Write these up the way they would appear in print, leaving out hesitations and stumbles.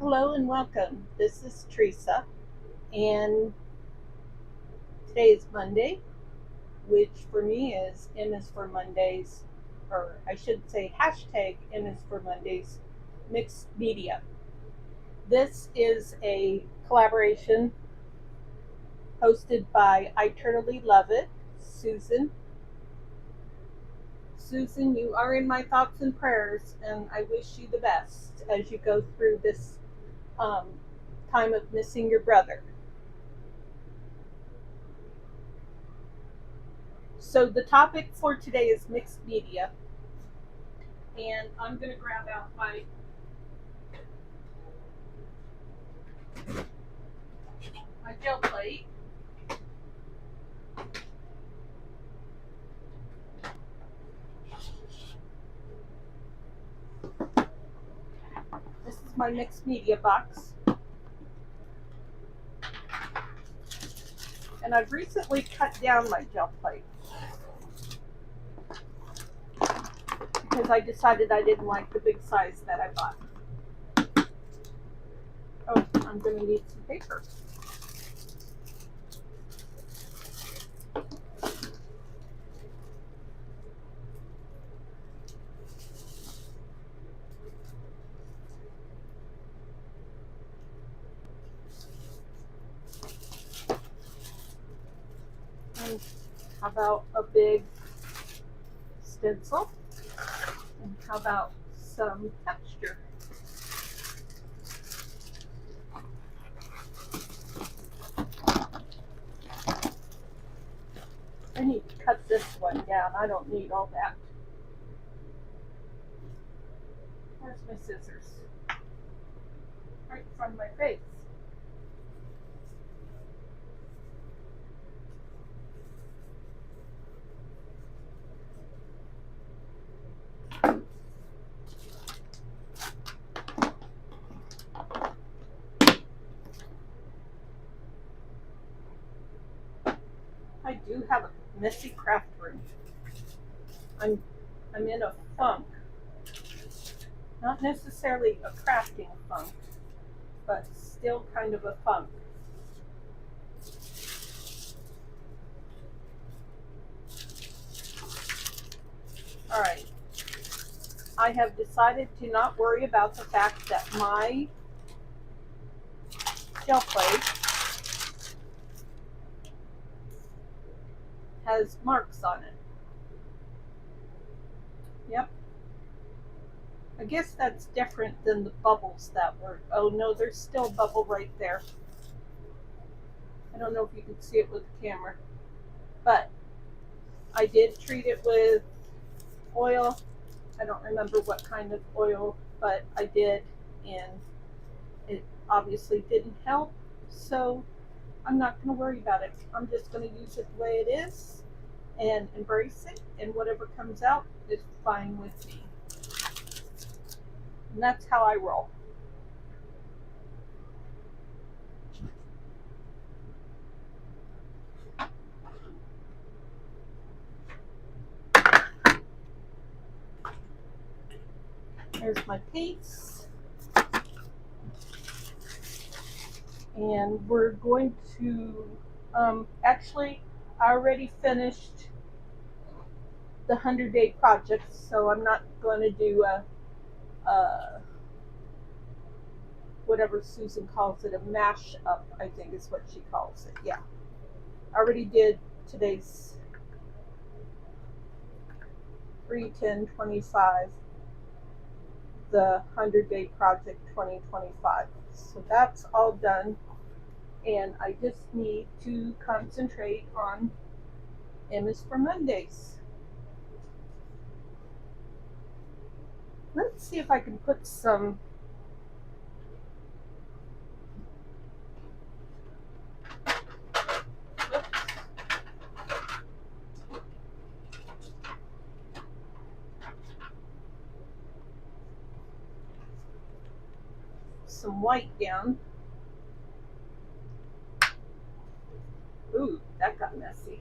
Hello and welcome. This is Theresa, and today is Monday, which for me is M is for Mondays, or I should say hashtag M is for Mondays, mixed media. This is a collaboration hosted by I Totally Love It, Susan. Susan, you are in my thoughts and prayers, and I wish you the best as you go through this um, time of missing your brother. So the topic for today is mixed media, and I'm going to grab out my gel plate. This is my mixed media box, and I've recently cut down my gel plate because I decided I didn't like the big size that I bought. Oh, I'm going to need some paper. And how about a big stencil? And how about some texture? I need to cut this one down. I don't need all that. Where's my scissors? Right in front of my face. I do have a messy craft room. I'm in a funk. Not necessarily a crafting funk, but still kind of a funk. Alright, I have decided to not worry about the fact that my gel plate has marks on it. Yep. I guess that's different than the bubbles that were. Oh no, there's still a bubble right there. I don't know if you can see it with the camera, but I did treat it with oil. I don't remember what kind of oil, but I did, and it obviously didn't help, so I'm not going to worry about it. I'm just going to use it the way it is and embrace it, and whatever comes out is fine with me. And that's how I roll. There's my piece. And we're going to, actually, I already finished the 100-day project, so I'm not going to do a whatever Susan calls it, a mash up, I think is what she calls it. Yeah. I already did today's 3/10/25, the 100-day project 2025. So that's all done, and I just need to concentrate on M is for Mondays. Let's see if I can put some white down. Ooh, that got messy.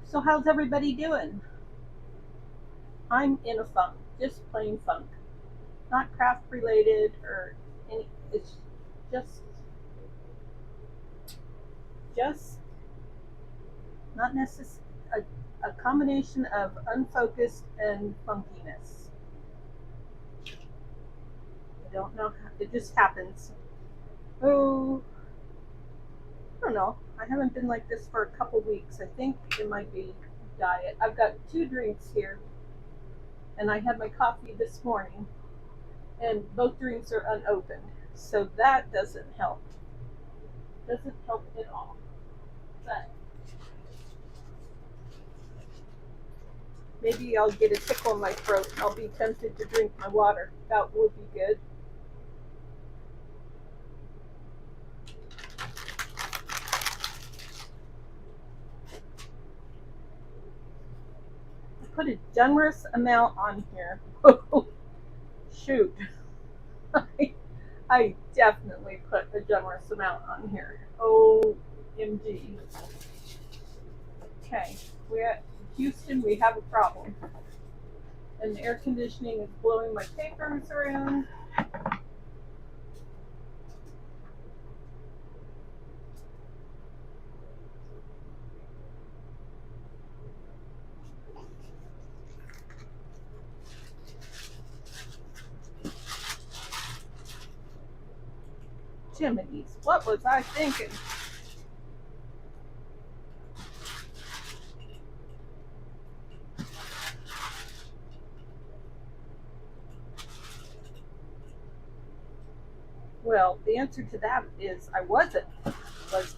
So how's everybody doing? I'm in a funk, just plain funk. Not craft related or any, it's just not necessarily a combination of unfocused and funkiness. I don't know, it just happens. Oh, I don't know. I haven't been like this for a couple weeks. I think it might be diet. I've got 2 drinks here, and I had my coffee this morning, and both drinks are unopened. So that doesn't help. Doesn't help at all. But maybe I'll get a tickle in my throat and I'll be tempted to drink my water. That would be good. I put a generous amount on here. Shoot. I definitely put a generous amount on here. OMG. Okay, we're at Houston, we have a problem. And the air conditioning is blowing my papers around. Jiminy's, what was I thinking? Well, the answer to that is I was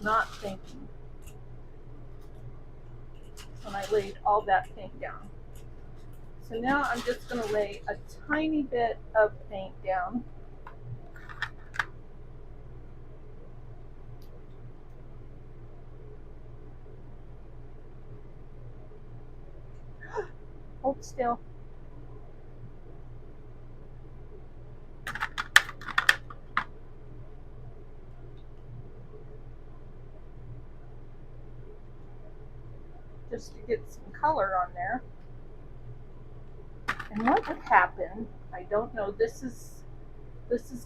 not thinking when I laid all that paint down. So now I'm just going to lay a tiny bit of paint down. Hold still. Just to get some color on there. And what would happen, I don't know, this is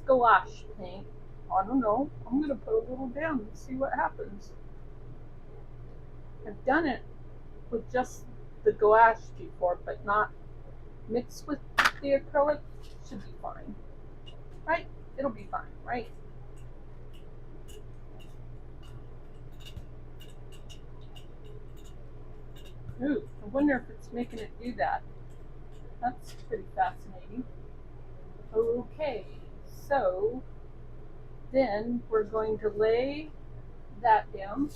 gouache paint. I don't know, I'm going to put a little down and see what happens. I've done it with just the gouache before, but not mixed with the acrylic. Should be fine, right? It'll be fine, right? Ooh, I wonder if it's making it do that. That's pretty fascinating. Okay, so then we're going to lay that down.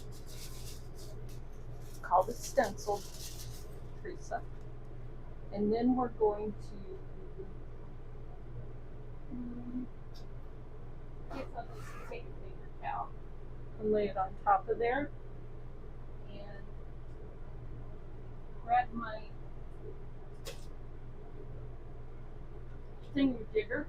It's called a stencil, Theresa. And then we're going to get something to take a paper towel and lay it on top of there. And grab my thingamajigger.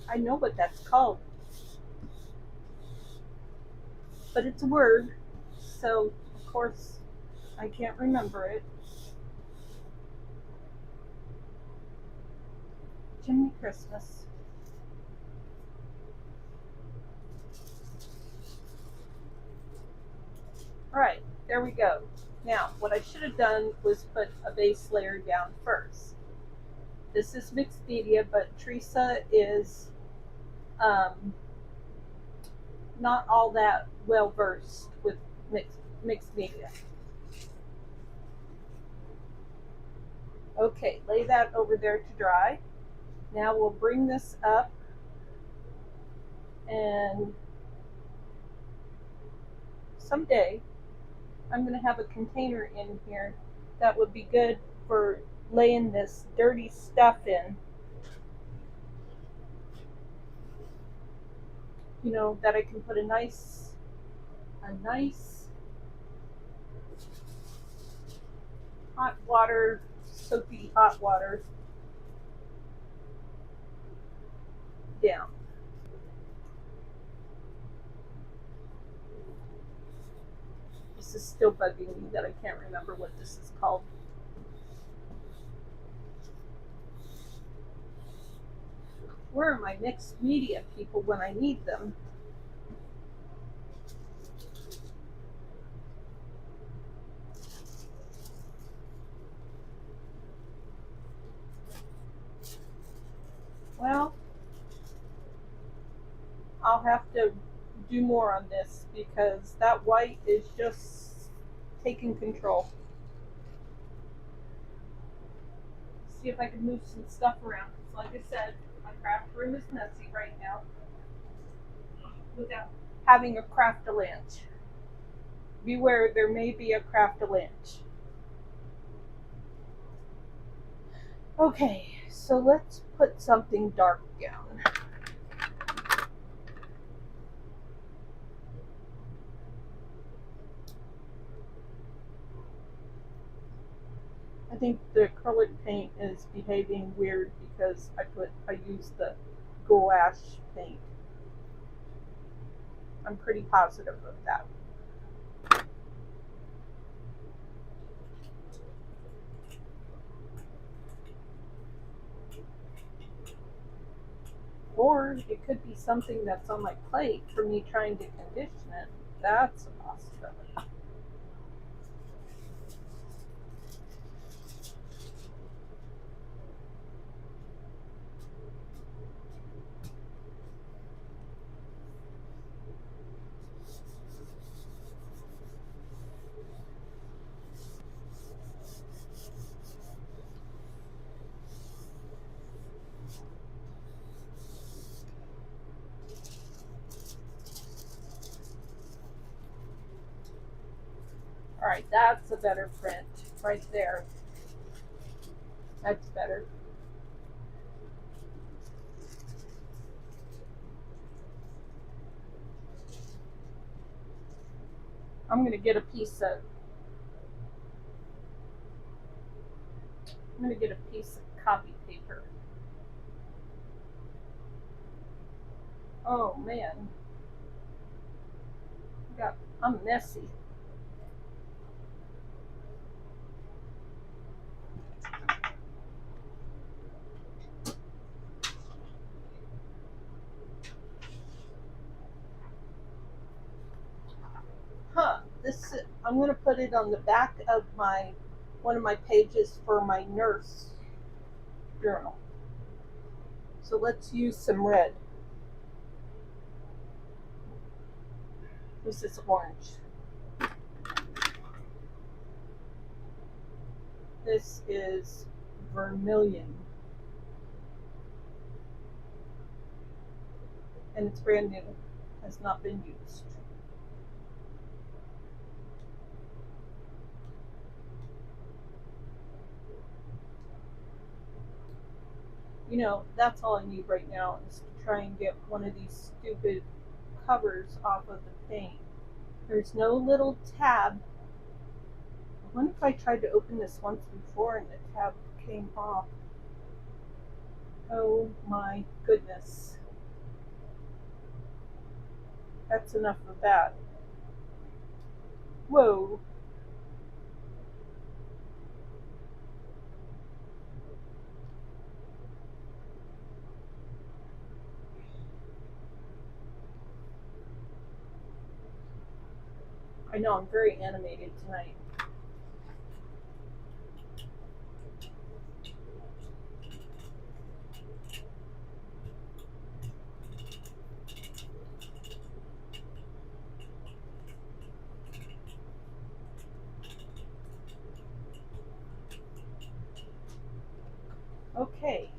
I know what that's called, but it's a word, so of course I can't remember it. Jiminy Christmas. Alright, there we go. Now, what I should have done was put a base layer down first. This is mixed media, but Theresa is not all that well versed with mixed media. Okay, lay that over there to dry. Now we'll bring this up, and someday I'm going to have a container in here that would be good for laying this dirty stuff in. You know, that I can put a nice hot water soapy hot water down. This is still bugging me that I can't remember what this is called. Where are my mixed media people when I need them? Well, I'll have to do more on this because that white is just taking control. See if I can move some stuff around. Like I said, my craft room is messy right now without having a craft-a-lanch. Beware, there may be a craft-a-lanch. Okay, so let's put something dark down. I think the acrylic paint is behaving weird because I used the gouache paint. I'm pretty positive of that. Or it could be something that's on my plate for me trying to condition it. That's a possibility. Alright, that's a better print right there. That's better. I'm going to get a piece of copy paper. Oh man. I'm messy. I'm going to put it on the back of one of my pages for my nurse journal. So let's use some red. This is orange. This is vermilion. And it's brand new, has not been used. You know, that's all I need right now is to try and get one of these stupid covers off of the paint. There's no little tab. I wonder if I tried to open this once before and the tab came off. Oh my goodness. That's enough of that. Whoa. I know, I'm very animated tonight. Okay.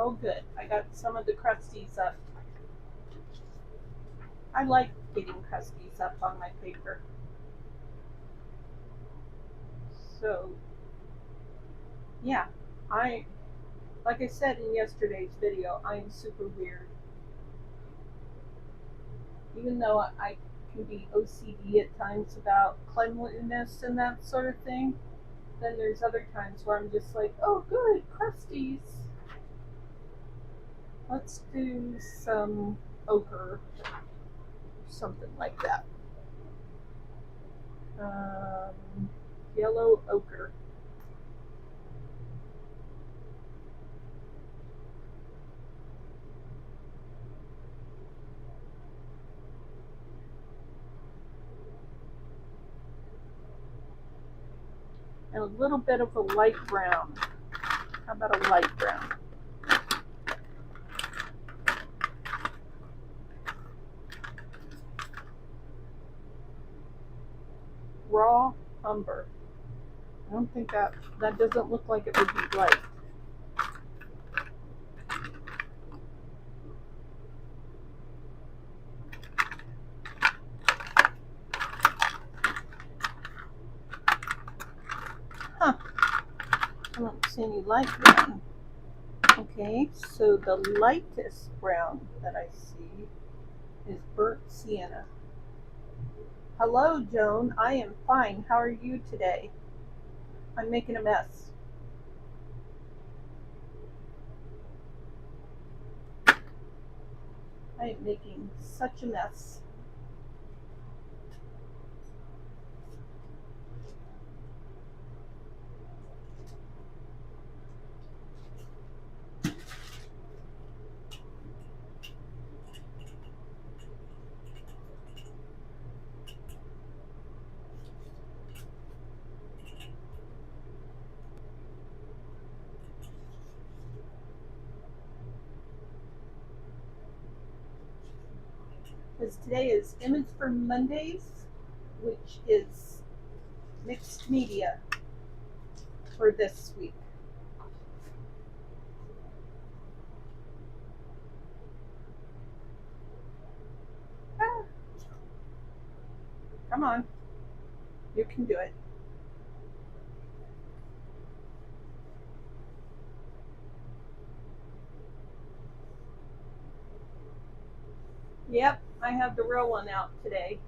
Oh, good. I got some of the crusties up. I like getting crusties up on my paper. So, yeah, like I said in yesterday's video, I'm super weird. Even though I can be OCD at times about cleanliness and that sort of thing, then there's other times where I'm just like, oh, good, crusties. Let's do some ochre, something like that. Yellow ochre. And a little bit of a light brown. How about a light brown? Raw umber. I don't think that doesn't look like it would be light. Huh. I don't see any light brown. Okay, so the lightest brown that I see is burnt sienna. Hello, Joan. I am fine. How are you today? I'm making a mess. I am making such a mess. Because today is Image for Mondays, which is mixed media for this week. Ah. Come on. You can do it. Yep, I have the real one out today.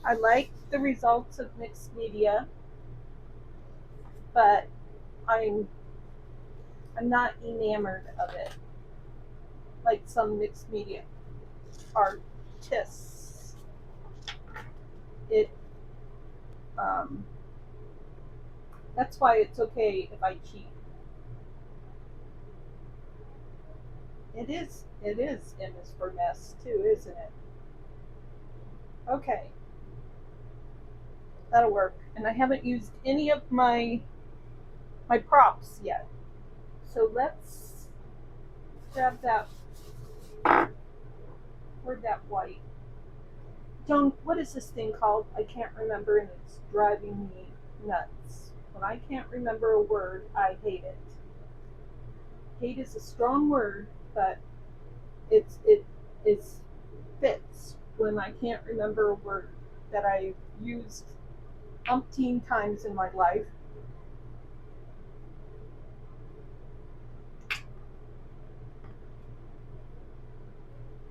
I like the results of mixed media, but I'm not enamored of it like some mixed media artists. That's why it's okay if I cheat. It is M is for mess too, isn't it? Okay. That'll work. And I haven't used any of my props yet. So let's grab that. Where'd that white? Joan, what is this thing called? I can't remember and it's driving me nuts. When I can't remember a word, I hate it. Hate is a strong word, but it fits when I can't remember a word that I've used umpteen times in my life.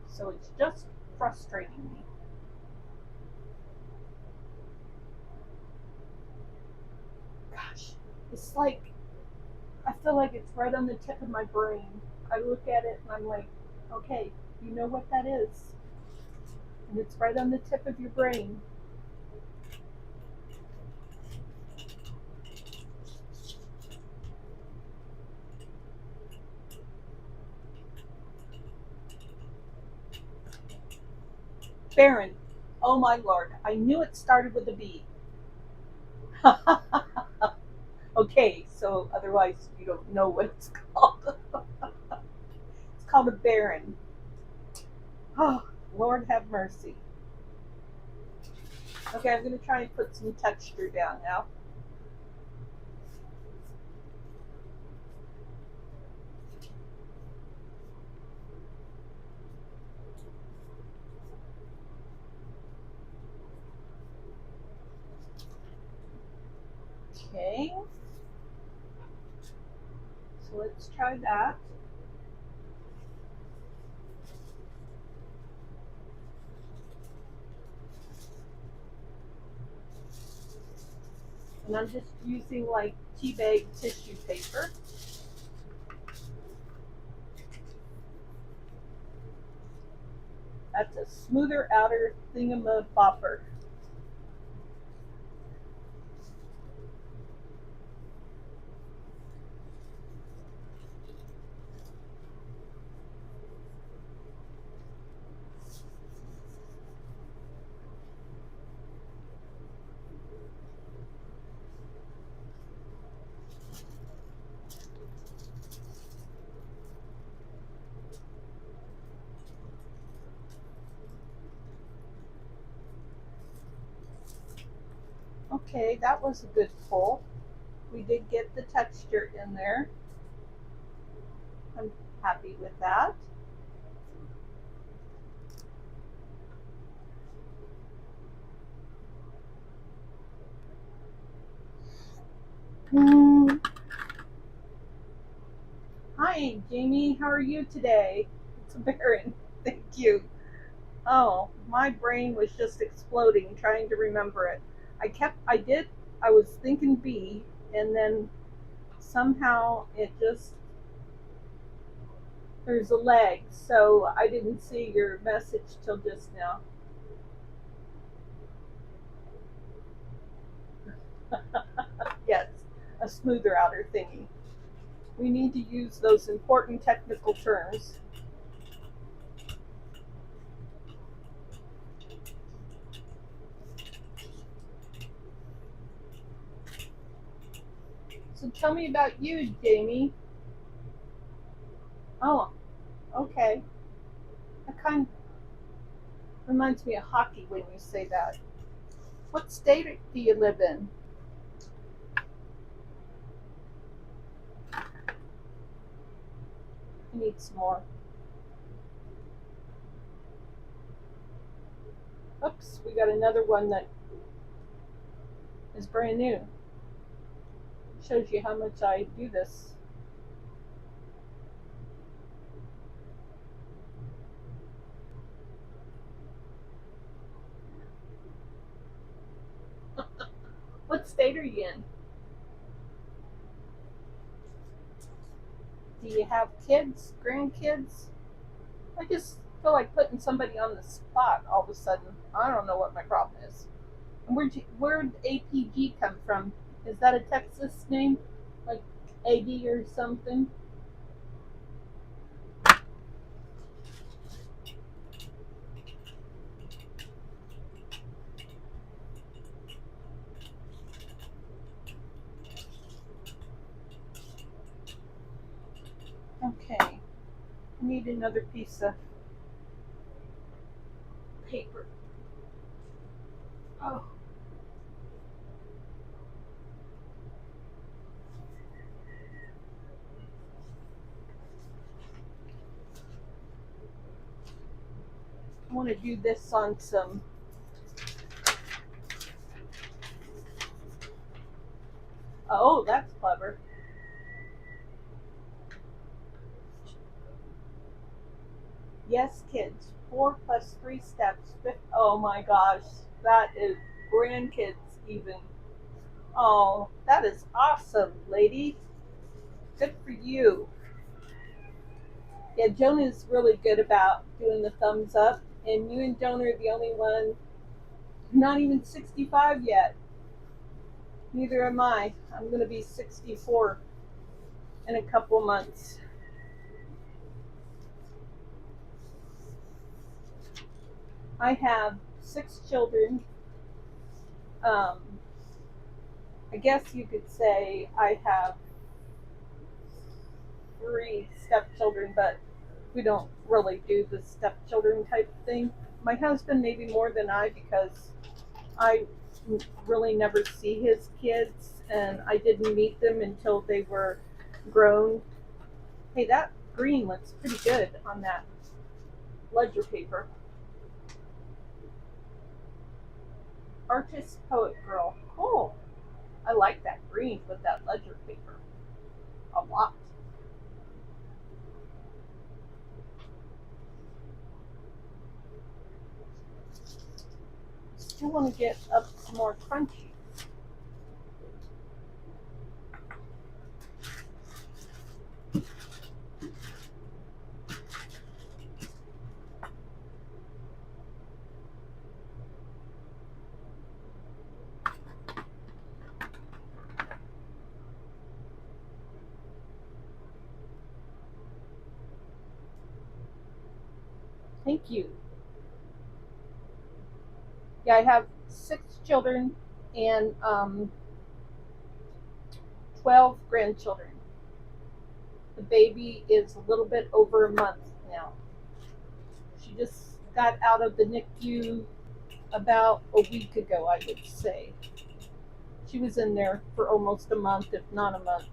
So it's just frustrating me. Gosh, it's like, I feel like it's right on the tip of my brain. I look at it and I'm like, okay, you know what that is. And it's right on the tip of your brain. Baron. Oh my lord, I knew it started with a B. so otherwise you don't know what it's called. It's called a baron. Oh, Lord have mercy. Okay, I'm going to try and put some texture down now. Okay. So let's try that. And I'm just using like tea bag tissue paper. That's a smoother outer thingamabopper. Okay, that was a good pull. We did get the texture in there. I'm happy with that. Hi, Jamie. How are you today? It's a Baron. Thank you. Oh, my brain was just exploding trying to remember it. I was thinking B, and then somehow there's a lag, so I didn't see your message till just now. Yes, a smoother outer thingy. We need to use those important technical terms. So tell me about you, Jamie. Oh, okay. That kind of reminds me of hockey when you say that. What state do you live in? I need some more. Oops, we got another one that is brand new. Shows you how much I do this. What state are you in? Do you have kids, grandkids? I just feel like putting somebody on the spot all of a sudden. I don't know what my problem is. And where'd APG come from? Is that a Texas name? Like AD or something? Okay. I need another piece of paper. Oh. I want to do this on some oh, that's clever. Yes, kids. 4 plus 3 steps. Oh my gosh, that is grandkids even. Oh, that is awesome, lady. Good for you. Yeah, Jonah's really good about doing the thumbs up, and you and Jonah are the only one not even 65 yet. Neither am I. I'm going to be 64 in a couple months. I have 6 children. I guess you could say I have 3 stepchildren, but we don't really do the stepchildren type thing. My husband maybe more than I, because I really never see his kids, and I didn't meet them until they were grown. Hey, that green looks pretty good on that ledger paper. Artist Poet Girl. Cool. I like that green with that ledger paper a lot. Still want to get up some more crunchy. Thank you. Yeah, I have 6 children and 12 grandchildren. The baby is a little bit over a month now. She just got out of the NICU about a week ago, I would say. She was in there for almost a month, if not a month.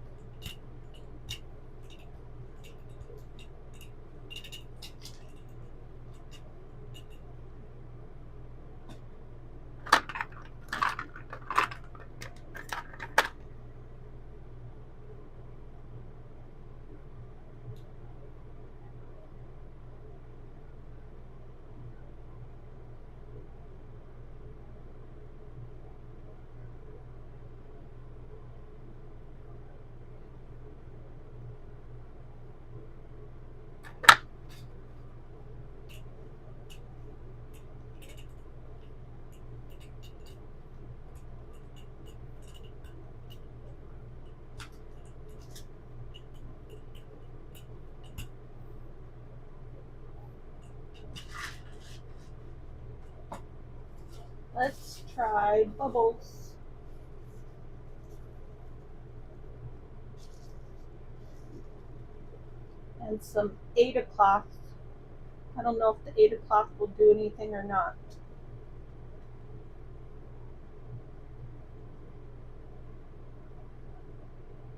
Let's try bubbles. And some 8 o'clock. I don't know if the 8 o'clock will do anything or not.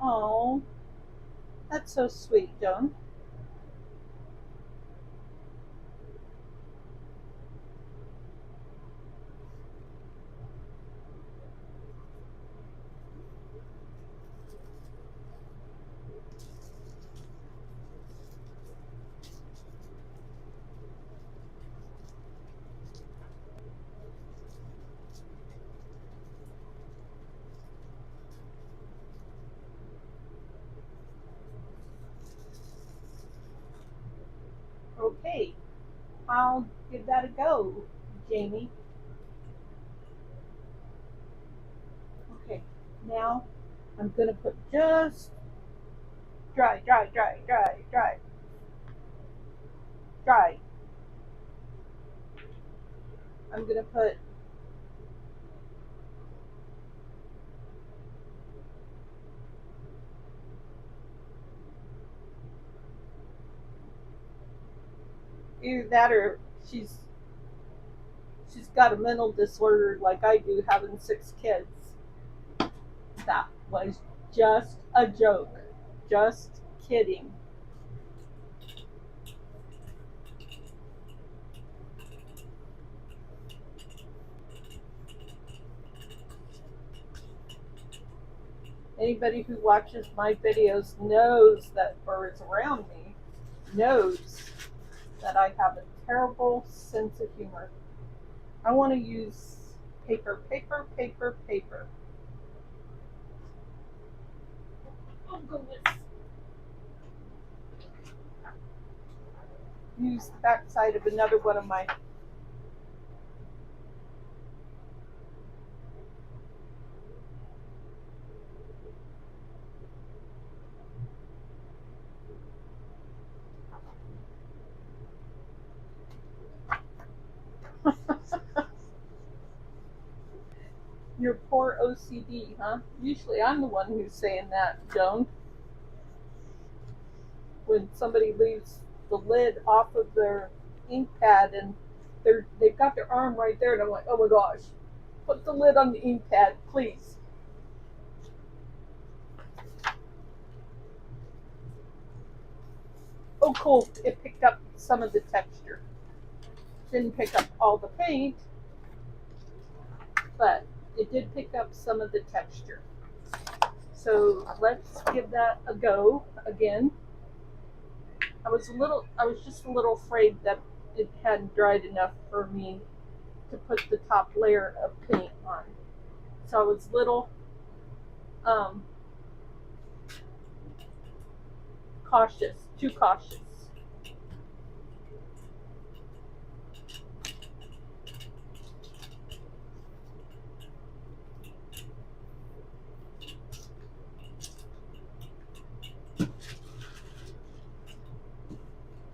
Oh, that's so sweet, Joan. Okay, I'll give that a go, Jamie. Okay, now I'm going to put just dry. I'm going to put either that or she's got a mental disorder like I do, having 6 kids. That was just a joke. Just kidding. Anybody who watches my videos knows that, or is around me, knows that I have a terrible sense of humor. I want to use paper. Oh goodness. Use the back side of another one of my Your poor OCD, huh? Usually I'm the one who's saying that, Joan. when somebody leaves the lid off of their ink pad and they've got their arm right there, and I'm like, oh my gosh, put the lid on the ink pad, please. Oh cool, it picked up some of the texture. Didn't pick up all the paint, but it did pick up some of the texture. So let's give that a go again. I was just a little afraid that it hadn't dried enough for me to put the top layer of paint on. So I was little cautious, too cautious.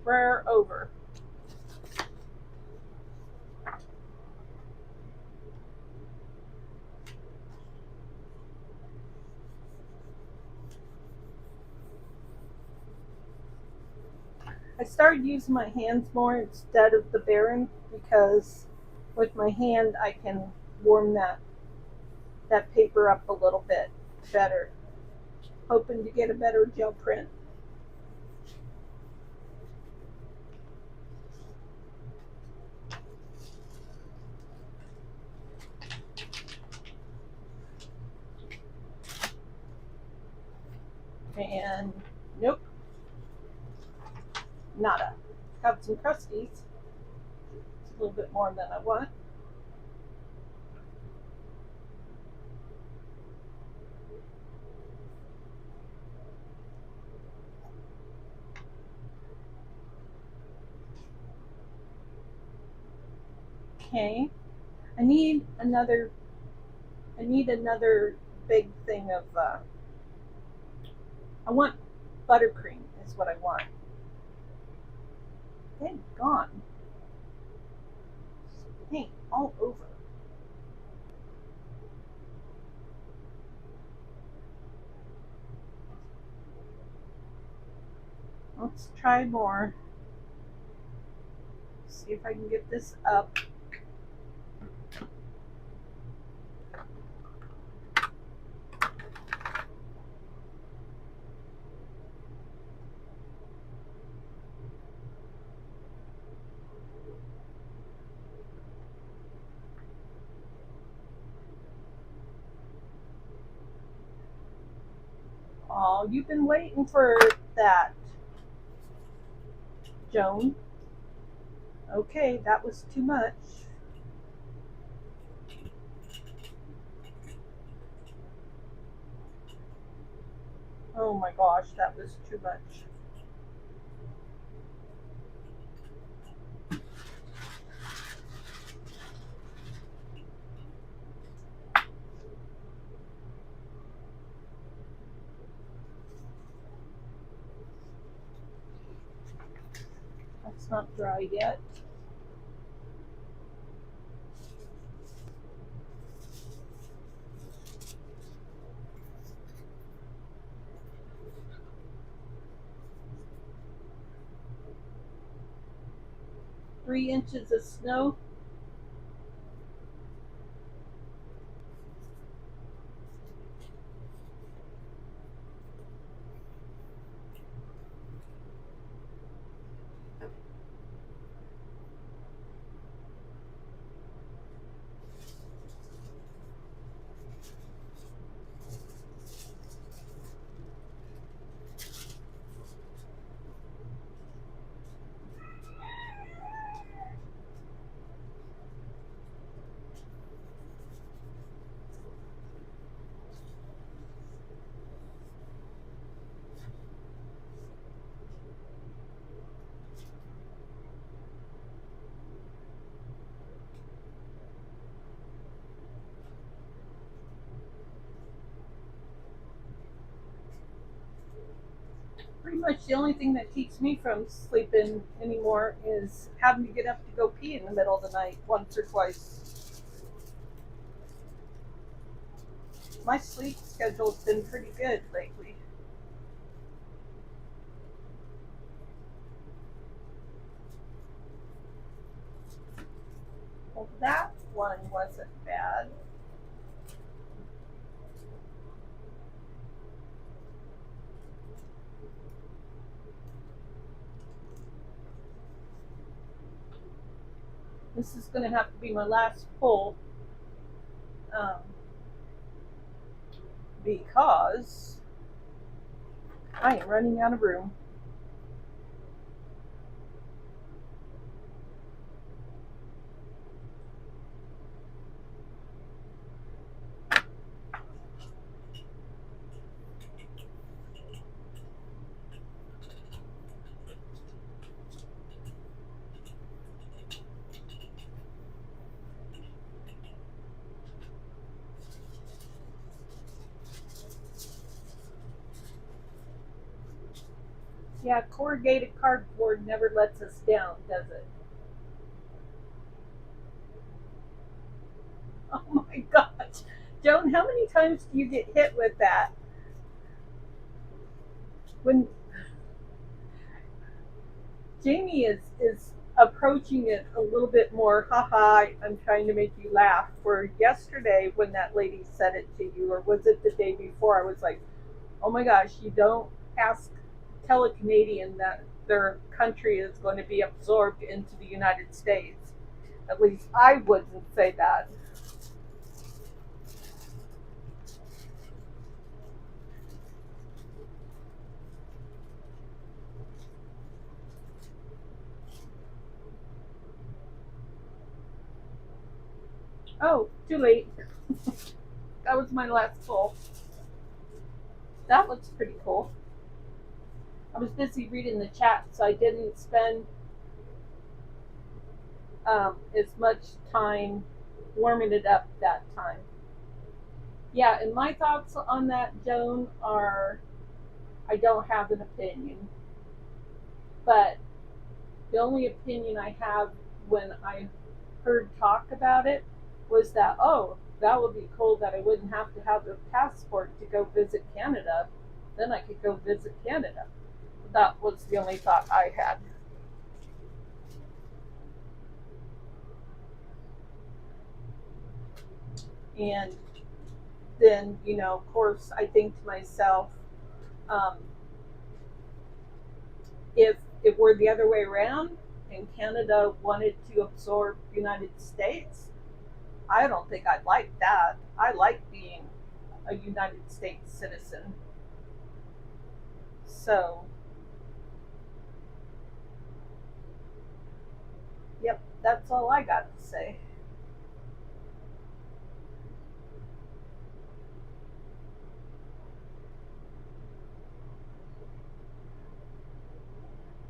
Rare over. I started using my hands more instead of the bearing because with my hand I can warm that paper up a little bit better. Hoping to get a better gel print. And nope, nada. Have some crusties. It's a little bit more than I want. Okay, I need another big thing of I want buttercream is what I want. They're gone. Paint all over. Let's try more. See if I can get this up. Oh, you've been waiting for that, Joan. Okay, that was too much. Oh my gosh, that was too much. That's not dry yet. Three inches of snow. Pretty much the only thing that keeps me from sleeping anymore is having to get up to go pee in the middle of the night once or twice. My sleep schedule's been pretty good lately. This is going to have to be my last pull because I am running out of room. Yeah, corrugated cardboard never lets us down, does it? Oh my gosh. Joan, how many times do you get hit with that? When Jamie is approaching it a little bit more, haha, I'm trying to make you laugh. For yesterday when that lady said it to you, or was it the day before, I was like, oh my gosh, you don't ask tell a Canadian that their country is going to be absorbed into the United States. At least I wouldn't say that. Oh, too late. That was my last pull. That looks pretty cool. I was busy reading the chat, so I didn't spend as much time warming it up that time. Yeah, and my thoughts on that, Joan, are I don't have an opinion. But the only opinion I have when I heard talk about it was that, oh, that would be cool that I wouldn't have to have a passport to go visit Canada. Then I could go visit Canada. That was the only thought I had. And then, of course, I think to myself, um, if it were the other way around and Canada wanted to absorb the United States, I don't think I'd like that. I like being a United States citizen. So, yep, that's all I got to say.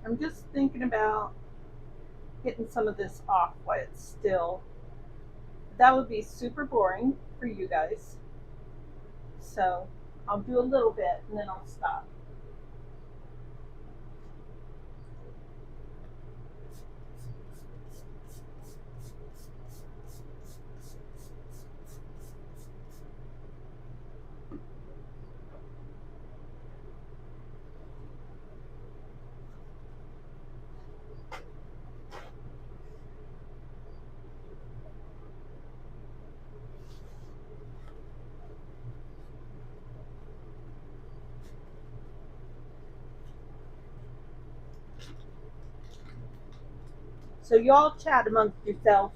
I'm just thinking about getting some of this off while it's still. That would be super boring for you guys. So I'll do a little bit and then I'll stop. So you all chat amongst yourselves.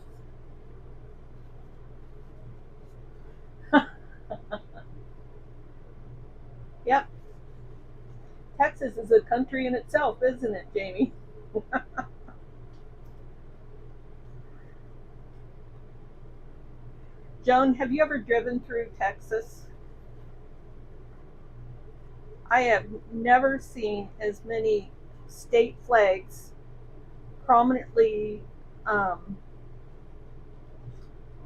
Yep. Texas is a country in itself, isn't it, Jamie? Joan, have you ever driven through Texas? I have never seen as many state flags prominently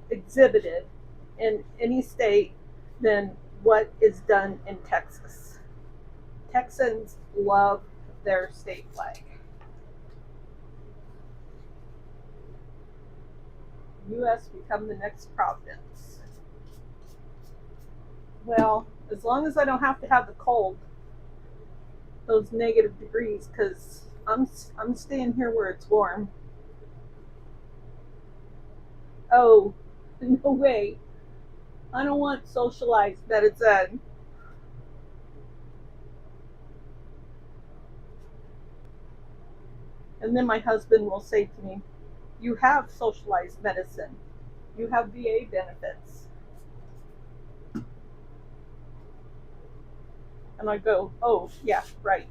exhibited in any state than what is done in Texas. Texans love their state flag. U.S. become the next Providence. Well, as long as I don't have to have the cold, those negative degrees, because I'm staying here where it's warm. Oh, no way. I don't want socialized medicine. And then my husband will say to me, You have socialized medicine. You have VA benefits. And I go, oh, yeah, right.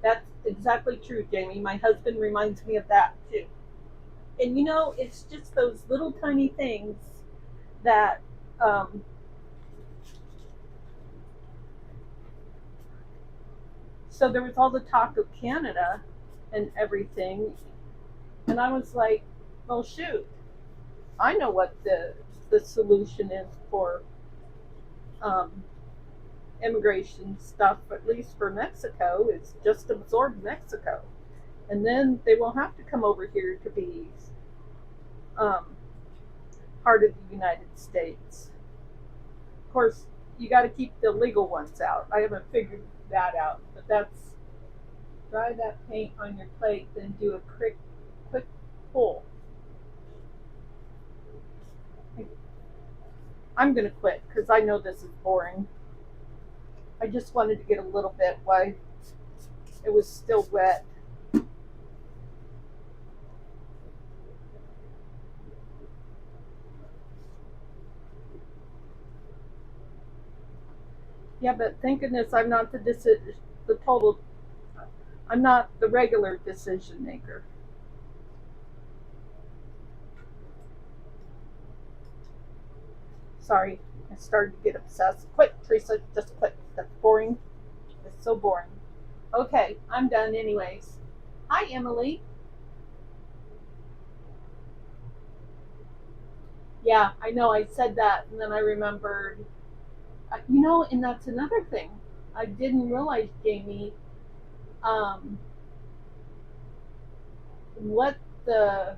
That's exactly true, Jamie. My husband reminds me of that too. And you know, it's just those little tiny things that, um, so there was all the talk of Canada and everything. And I was like, well, shoot, I know what the solution is for um, immigration stuff, at least for Mexico, is just absorb Mexico. And then they won't have to come over here to be um, part of the United States. Of course, you got to keep the legal ones out. I haven't figured that out, but that's dry that paint on your plate, then do a quick pull. I'm gonna quit because I know this is boring. I just wanted to get a little bit while it was still wet. Yeah, but thank goodness I'm not the total. I'm not the regular decision maker. Sorry, I started to get obsessed. Quit, Theresa, just quit. That's boring. It's so boring. Okay, I'm done anyways. Hi, Emily. Yeah, I know I said that, and then I remembered. You know, and that's another thing. I didn't realize, Jamie, um, what the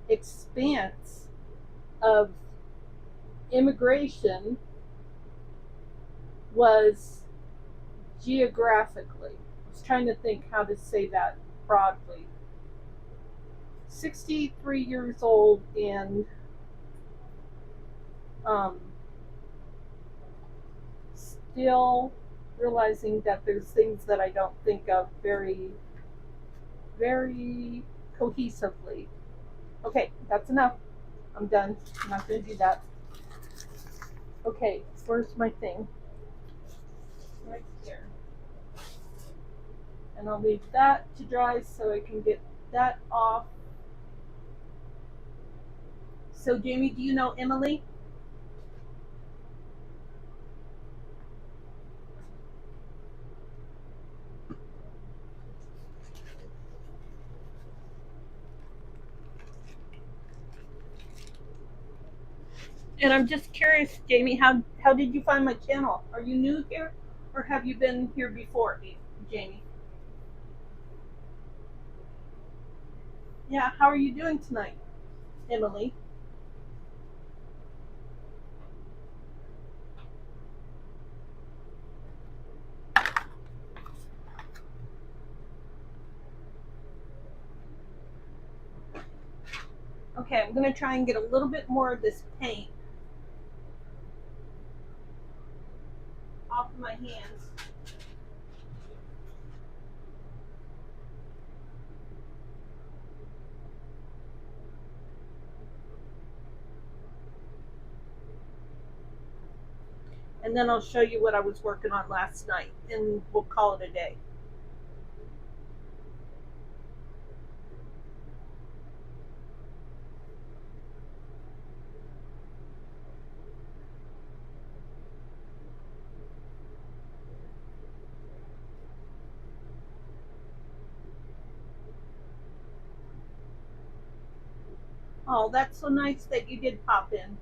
expanse of immigration was geographically. I was trying to think how to say that broadly. 63 years old and um, still realizing that there's things that I don't think of very, very cohesively. Okay, that's enough. I'm done. I'm not going to do that. Okay, where's my thing? Right here. And I'll leave that to dry so I can get that off. So, Jamie, do you know Emily? And I'm just curious, Jamie, how did you find my channel? Are you new here, or have you been here before, Jamie? Yeah, how are you doing tonight, Emily? Okay, I'm going to try and get a little bit more of this paint off of my hands. And then I'll show you what I was working on last night, and we'll call it a day. Oh, that's so nice that you did pop in.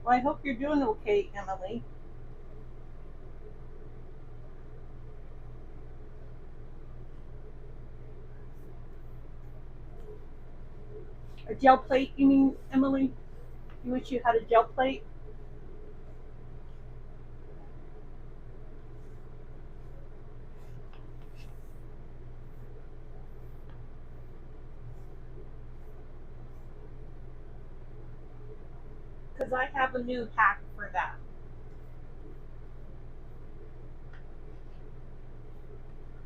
Well, I hope you're doing okay, Emily. A gel plate, you mean, Emily? You wish you had a gel plate? because I have a new hack for that.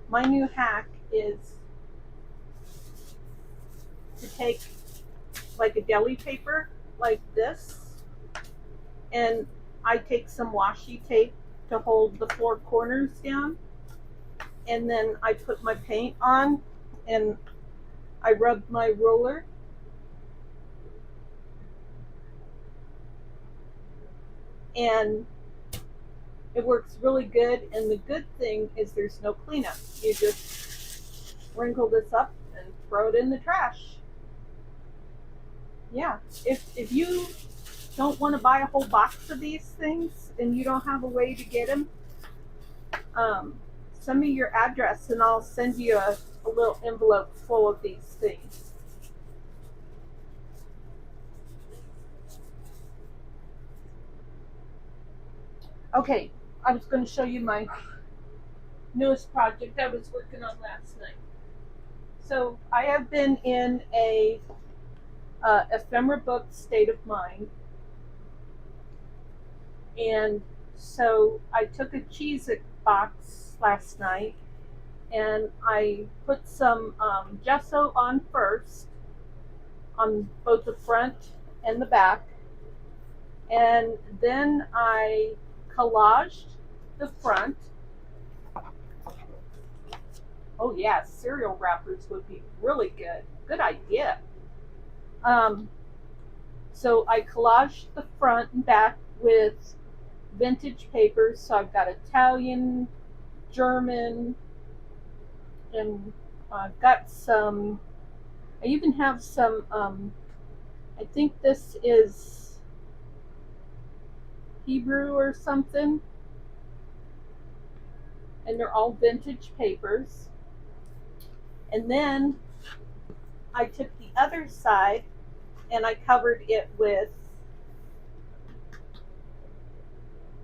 My new hack is to take like a deli paper like this, and I take some washi tape to hold the four corners down, and then I put my paint on and I rub my roller, and it works really good. And the good thing is there's no cleanup. You just wrinkle this up and throw it in the trash. Yeah, if you don't want to buy a whole box of these things and you don't have a way to get them, send me your address and I'll send you a little envelope full of these things. Okay, I was going to show you my newest project I was working on last night. So I have been in a ephemera book state of mind, and so I took a Cheez-It box last night and I put some gesso on first on both the front and the back, and then I collaged the front. Oh yeah, cereal wrappers would be really good. Good idea. So I collaged the front and back with vintage papers. So I've got Italian, German, and I've got some. I even have some. I think this is Hebrew or something, and they're all vintage papers. And then I took the other side and I covered it with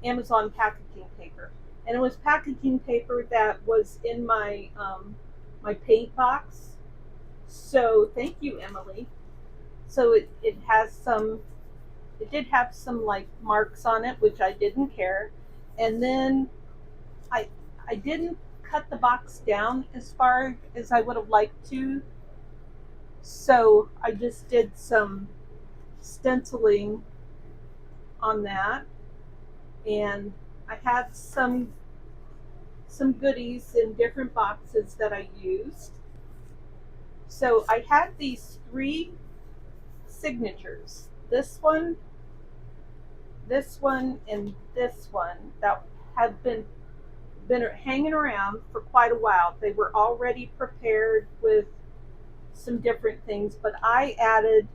Amazon packaging paper. And it was packaging paper that was in my my paint box. So thank you, Emily. So it has some, it did have some like marks on it, which I didn't care. And then I didn't cut the box down as far as I would have liked to. So I just did some stenciling on that, and I had some goodies in different boxes that I used. So I had these three signatures. This one, and this one that have been hanging around for quite a while. They were already prepared with some different things, but I added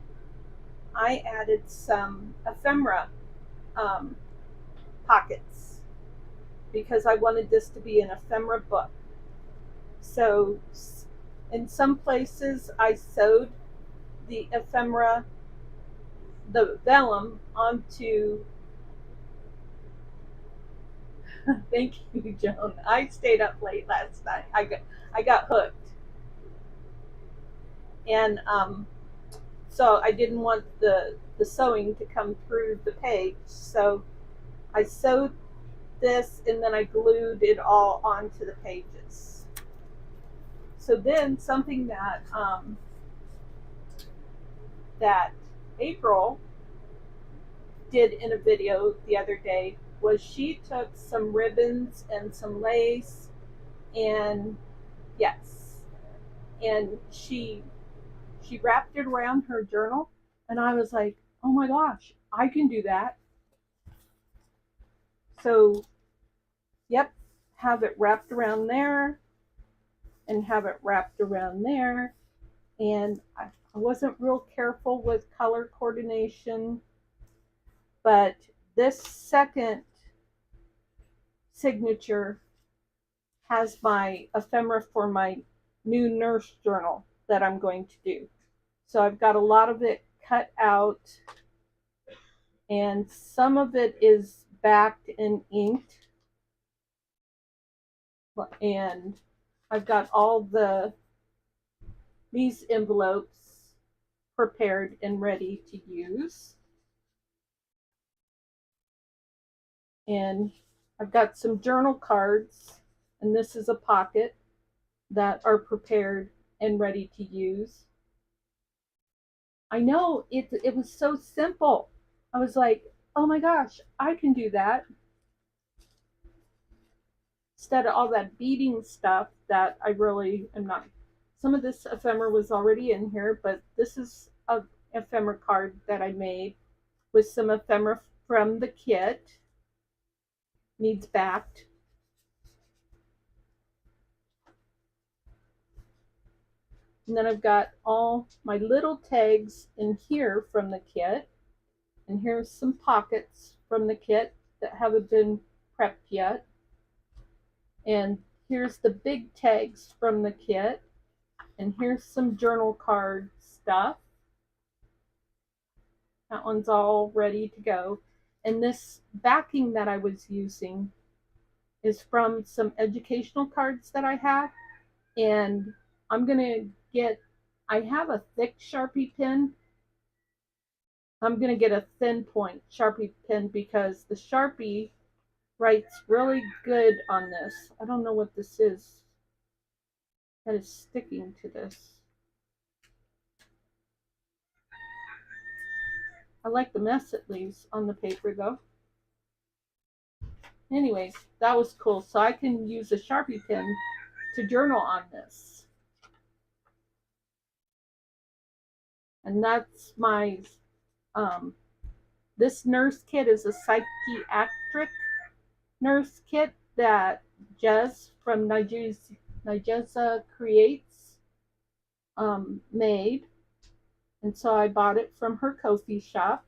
some ephemera pockets because I wanted this to be an ephemera book. So in some places I sewed the ephemera, the vellum, onto thank you, Joan. I stayed up late last night. I got hooked. And so I didn't want the sewing to come through the page. So I sewed this and then I glued it all onto the pages. So then something that that April did in a video the other day was she took some ribbons and some lace, and yes, and she wrapped it around her journal, and I was like, oh my gosh, I can do that. So yep, have it wrapped around there and have it wrapped around there. And I wasn't real careful with color coordination, but this second signature has my ephemera for my new nurse journal that I'm going to do. So I've got a lot of it cut out, and some of it is backed and inked. And I've got all these envelopes prepared and ready to use. And I've got some journal cards, and this is a pocket that are prepared and ready to use. I know it was so simple. I was like, oh my gosh, I can do that. Instead of all that beading stuff that I really am not. Some of this ephemera was already in here, but this is a ephemera card that I made with some ephemera from the kit. Needs backed. And then I've got all my little tags in here from the kit. And here's some pockets from the kit that haven't been prepped yet. And here's the big tags from the kit. And here's some journal card stuff. That one's all ready to go. And this backing that I was using is from some educational cards that I have. And I'm going to get, I have a thick Sharpie pen. I'm going to get a thin point Sharpie pen because the Sharpie writes really good on this. I don't know what this is that is sticking to this. I like the mess it leaves on the paper though. Anyways, that was cool. So I can use a Sharpie pen to journal on this. And that's my, this nurse kit is a psychiatric nurse kit that Gez from Gez Creates made. And so I bought it from her coffee shop.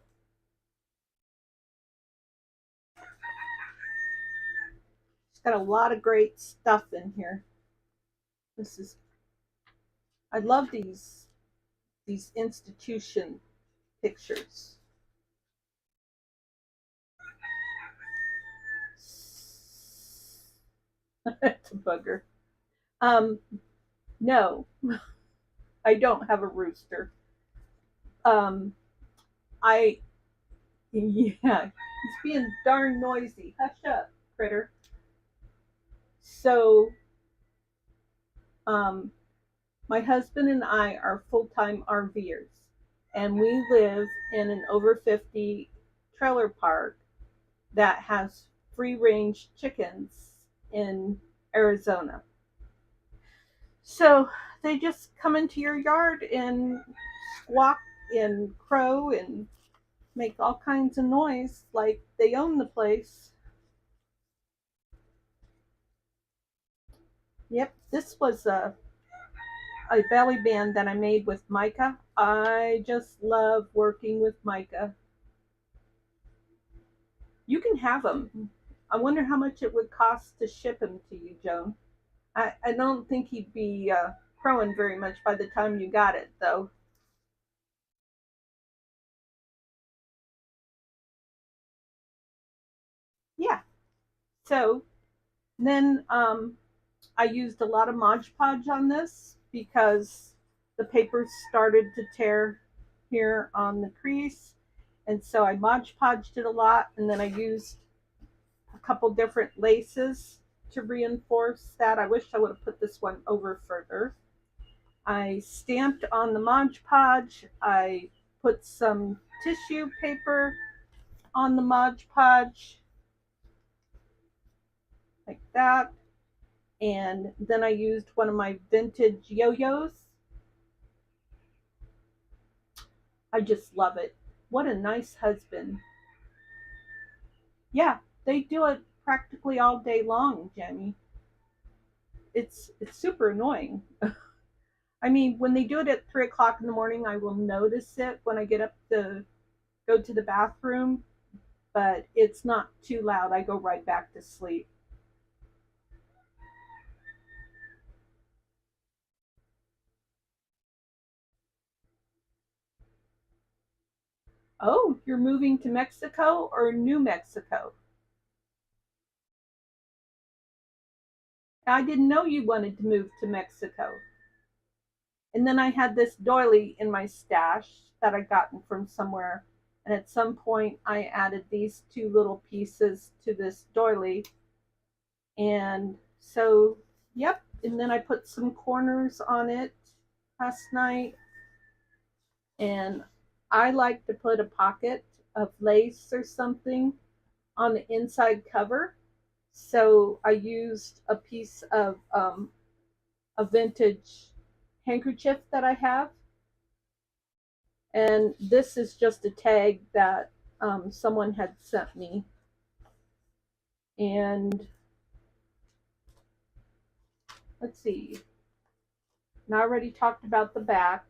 It's got a lot of great stuff in here. This is, I love these institution pictures. It's a bugger. No, I don't have a rooster. Yeah, he's being darn noisy. Hush up, critter. So, my husband and I are full-time RVers, and we live in an over 50 trailer park that has free-range chickens in Arizona. So they just come into your yard and squawk and crow and make all kinds of noise like they own the place. Yep, this was a belly band that I made with mica. I just love working with mica. You can have them. I wonder how much it would cost to ship them to you, Joan. I don't think he'd be crowing very much by the time you got it, though. Yeah. So then I used a lot of Mod Podge on this because the paper started to tear here on the crease. And so I Mod Podged it a lot, and then I used a couple different laces to reinforce that. I wish I would have put this one over further. I stamped on the Mod Podge. I put some tissue paper on the Mod Podge like that. And then I used one of my vintage yo-yos. I just love it. What a nice husband. Yeah, they do it practically all day long, Jenny. It's super annoying. I mean, when they do it at 3 o'clock in the morning, I will notice it when I get up to go to the bathroom, but it's not too loud. I go right back to sleep. Oh, you're moving to Mexico or New Mexico? I didn't know you wanted to move to Mexico. And then I had this doily in my stash that I gotten from somewhere. And at some point, I added these two little pieces to this doily. And so, yep. And then I put some corners on it last night. And I like to put a pocket of lace or something on the inside cover. So I used a piece of a vintage handkerchief that I have. And this is just a tag that someone had sent me. And let's see. And I already talked about the back.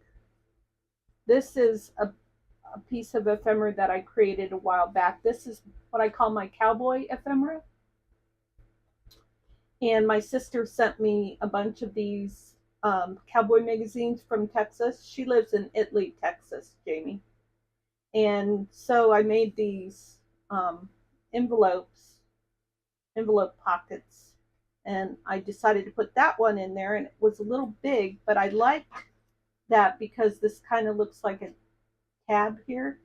This is a piece of ephemera that I created a while back. This is what I call my cowboy ephemera. And my sister sent me a bunch of these cowboy magazines from Texas. She lives in Italy, Texas, Jamie. And so I made these um, envelopes, envelope pockets, and I decided to put that one in there. And it was a little big, but I liked that because this kind of looks like a tab here.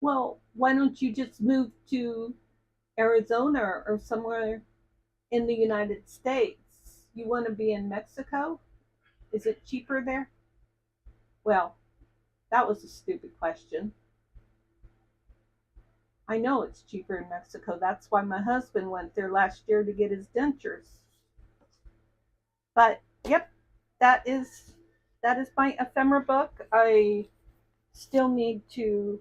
Well, why don't you just move to Arizona or somewhere in the United States? You want to be in Mexico? Is it cheaper there? Well, that was a stupid question. I know it's cheaper in Mexico. That's why my husband went there last year to get his dentures. But yep, that is my ephemera book. I still need to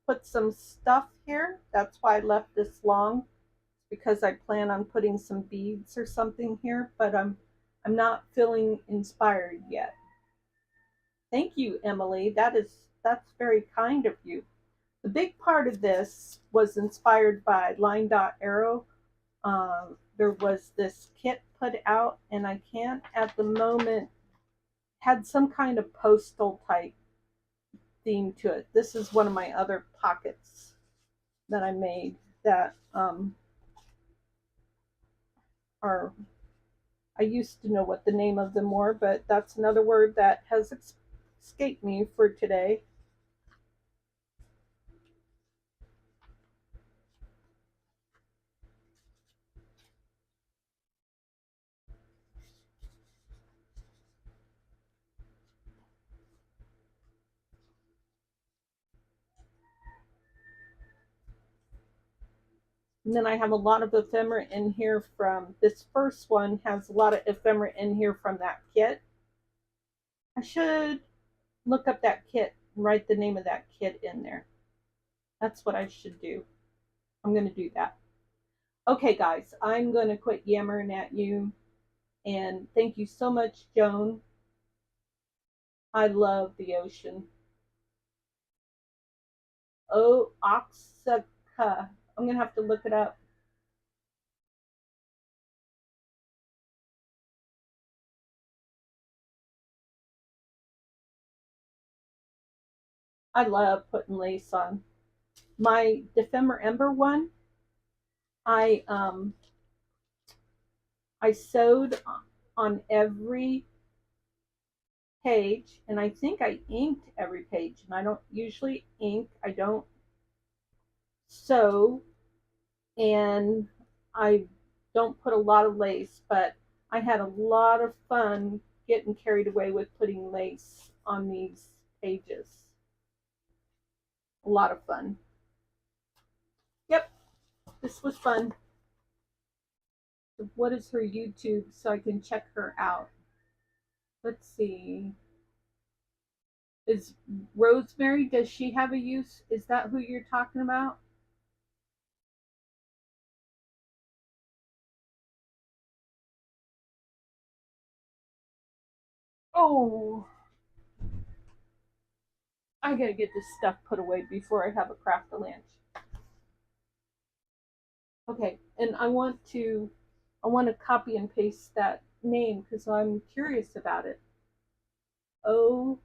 put some stuff here. That's why I left this long, because I plan on putting some beads or something here, but I'm not feeling inspired yet. Thank you, Emily. That's very kind of you. The big part of this was inspired by Line Dot Arrow. There was this kit put out, and I can't at the moment, had some kind of postal type theme to it. This is one of my other pockets that I made that are, I used to know what the name of them were, but that's another word that has escaped me for today. And then I have a lot of ephemera in here from this first one, has a lot of ephemera in here from that kit. I should look up that kit and write the name of that kit in there. That's what I should do. I'm going to do that. Okay, guys, I'm going to quit yammering at you. And thank you so much, Joan. I love the ocean. Oh, Oaxaca. I'm going to have to look it up. I love putting lace on. My Defemer Ember one, I um I sewed on every page, and I think I inked every page. And I don't usually ink. I don't sew, and I don't put a lot of lace, but I had a lot of fun getting carried away with putting lace on these pages. A lot of fun. Yep, this was fun. What is her YouTube so I can check her out? Let's see. Is Rosemary, does she have a use? Is that who you're talking about? Oh, I gotta get this stuff put away before I have a craft a lunch. Okay, and I want to copy and paste that name because I'm curious about it. Oh,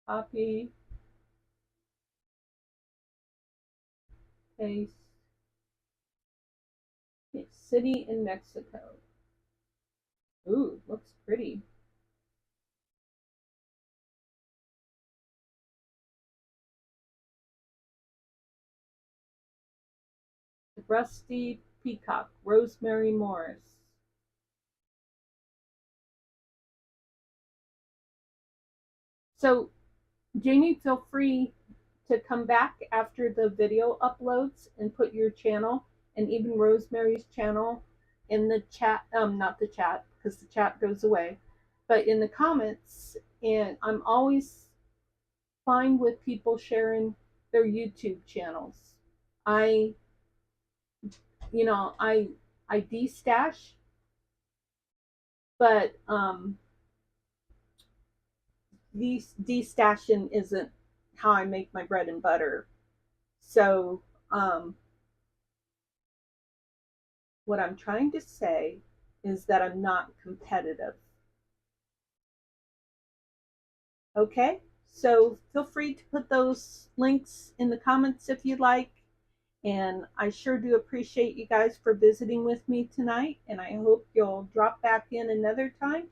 copy, paste, paste. city in Mexico. Ooh, looks pretty. Rusty Peacock, Rosemary Morris. So, Jamie, feel free to come back after the video uploads and put your channel and even Rosemary's channel in the chat, not the chat, because the chat goes away, but in the comments. And I'm always fine with people sharing their YouTube channels. I, I de-stash, but de-stashing isn't how I make my bread and butter. So, what I'm trying to say is that I'm not competitive. Okay? So feel free to put those links in the comments if you'd like. And I sure do appreciate you guys for visiting with me tonight. And I hope you'll drop back in another time.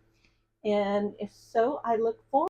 And if so, I look forward